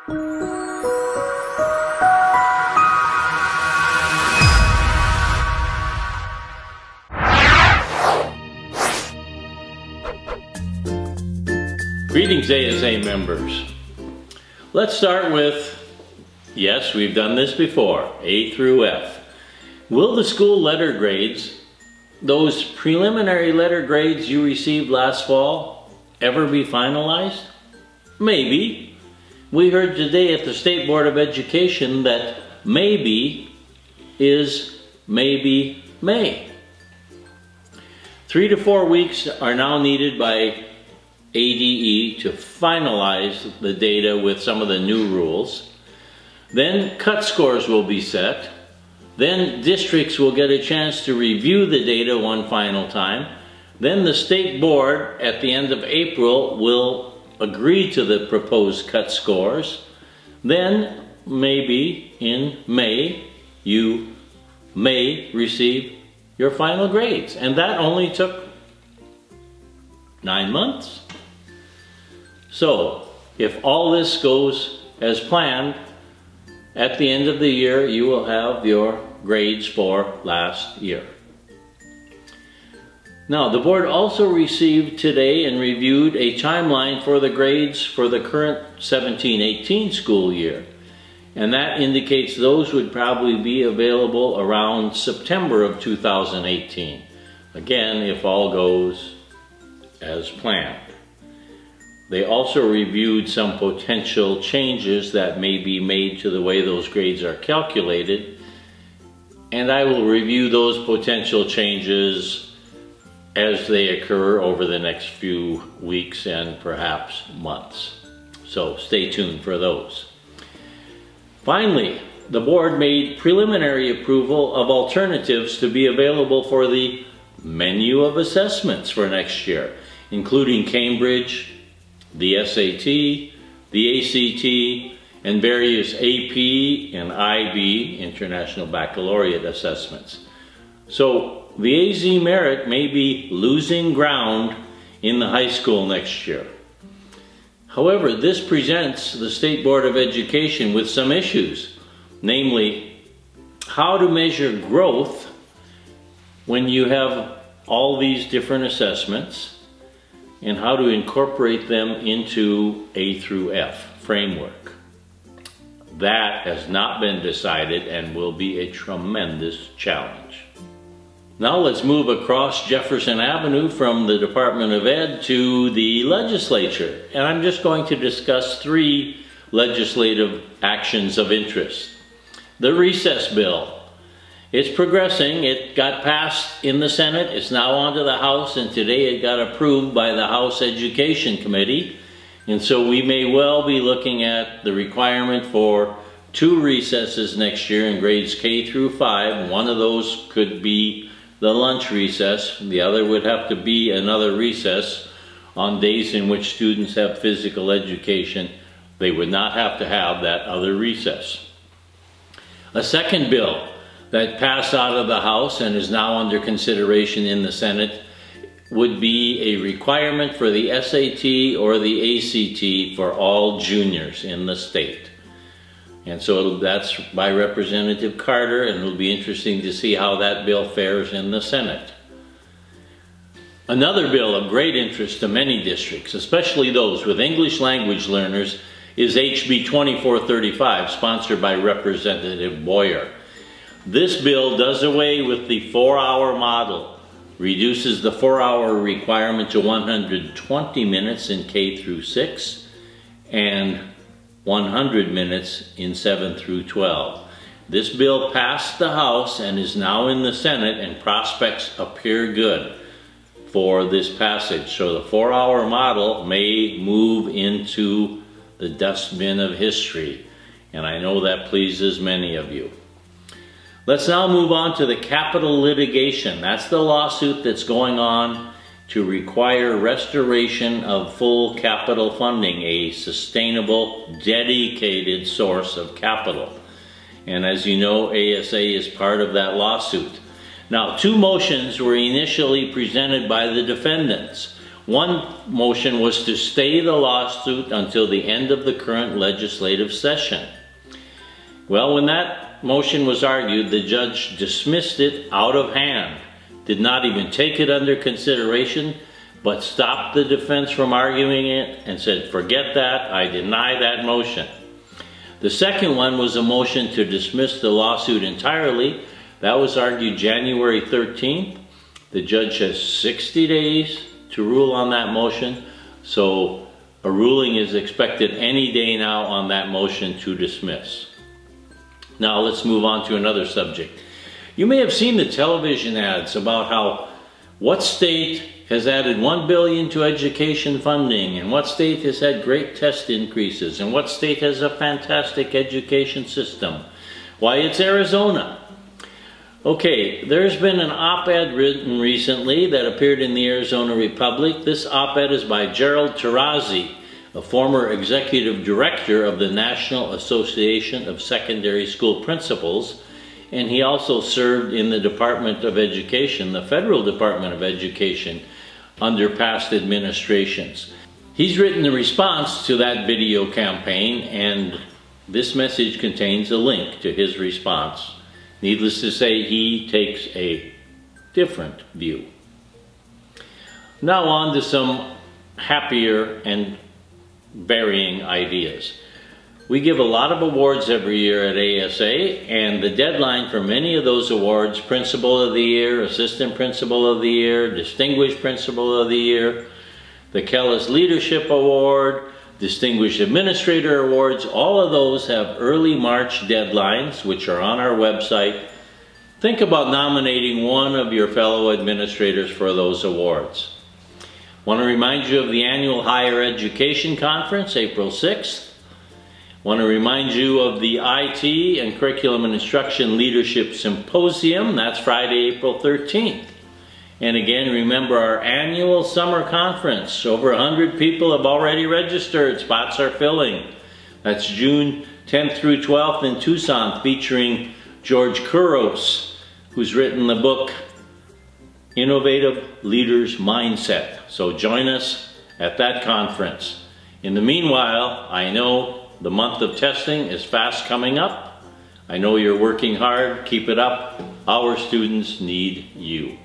Greetings ASA members. Let's start with, yes, we've done this before, A through F. Will the school letter grades, those preliminary letter grades you received last fall, ever be finalized? Maybe. We heard today at the State Board of Education that maybe is maybe may. 3 to 4 weeks are now needed by ADE to finalize the data with some of the new rules. Then cut scores will be set. Then districts will get a chance to review the data one final time. Then the state board at the end of April will agree to the proposed cut scores. Then maybe in May you may receive your final grades. And that only took 9 months. So, if all this goes as planned, at the end of the year you will have your grades for last year. Now, the board also received today and reviewed a timeline for the grades for the current 17-18 school year. And that indicates those would probably be available around September of 2018. Again, if all goes as planned. They also reviewed some potential changes that may be made to the way those grades are calculated, and I will review those potential changes as they occur over the next few weeks and perhaps months. So stay tuned for those. Finally, the board made preliminary approval of alternatives to be available for the menu of assessments for next year, including Cambridge, the SAT, the ACT, and various AP and IB, International Baccalaureate assessments. So the AZ Merit may be losing ground in the high school next year. However, this presents the State Board of Education with some issues, namely how to measure growth when you have all these different assessments, and how to incorporate them into A through F framework. That has not been decided and will be a tremendous challenge. Now let's move across Jefferson Avenue from the Department of Ed to the legislature. And I'm just going to discuss 3 legislative actions of interest. The recess bill. It's progressing. It got passed in the Senate. It's now on to the House, and today it got approved by the House Education Committee. And so we may well be looking at the requirement for 2 recesses next year in grades K through 5. One of those could be the lunch recess. The other would have to be another recess on days in which students have physical education. They would not have to have that other recess. A second bill that passed out of the House and is now under consideration in the Senate would be a requirement for the SAT or the ACT for all juniors in the state. And so that's by Representative Carter, and it'll be interesting to see how that bill fares in the Senate. Another bill of great interest to many districts, especially those with English language learners, is HB 2435, sponsored by Representative Boyer. This bill does away with the 4-hour model, reduces the 4-hour requirement to 120 minutes in K through 6, and 100 minutes in 7 through 12. This bill passed the House and is now in the Senate, and prospects appear good for this passage. So the 4-hour model may move into the dustbin of history, and I know that pleases many of you. Let's now move on to the capital litigation. That's the lawsuit that's going on to require restoration of full capital funding, a sustainable, dedicated source of capital. And as you know, ASA is part of that lawsuit. Now, 2 motions were initially presented by the defendants. One motion was to stay the lawsuit until the end of the current legislative session. Well, when that motion was argued, the judge dismissed it out of hand, did not even take it under consideration, but stopped the defense from arguing it and said, forget that, I deny that motion. The second one was a motion to dismiss the lawsuit entirely. That was argued January 13th. The judge has 60 days to rule on that motion, so a ruling is expected any day now on that motion to dismiss. Now let's move on to another subject. You may have seen the television ads about how what state has added $1 billion to education funding, and what state has had great test increases, and what state has a fantastic education system. Why, it's Arizona. Okay, there's been an op-ed written recently that appeared in the Arizona Republic. This op-ed is by Gerald Tarazi, a former executive director of the National Association of Secondary School Principals, and he also served in the Department of Education, the Federal Department of Education, under past administrations. He's written a response to that video campaign, and this message contains a link to his response. Needless to say, he takes a different view. Now on to some happier and varying ideas. We give a lot of awards every year at ASA, and the deadline for many of those awards, Principal of the Year, Assistant Principal of the Year, Distinguished Principal of the Year, the Kellis Leadership Award, Distinguished Administrator Awards, all of those have early March deadlines, which are on our website. Think about nominating one of your fellow administrators for those awards. Want to remind you of the annual Higher Education Conference, April 6th. Want to remind you of the IT and Curriculum and Instruction Leadership Symposium, that's Friday, April 13th. And again, remember our annual summer conference. Over 100 people have already registered. Spots are filling. That's June 10th through 12th in Tucson, featuring George Couros, who's written the book, Innovative Leaders Mindset. So join us at that conference. In the meanwhile, I know the month of testing is fast coming up. I know you're working hard. Keep it up. Our students need you.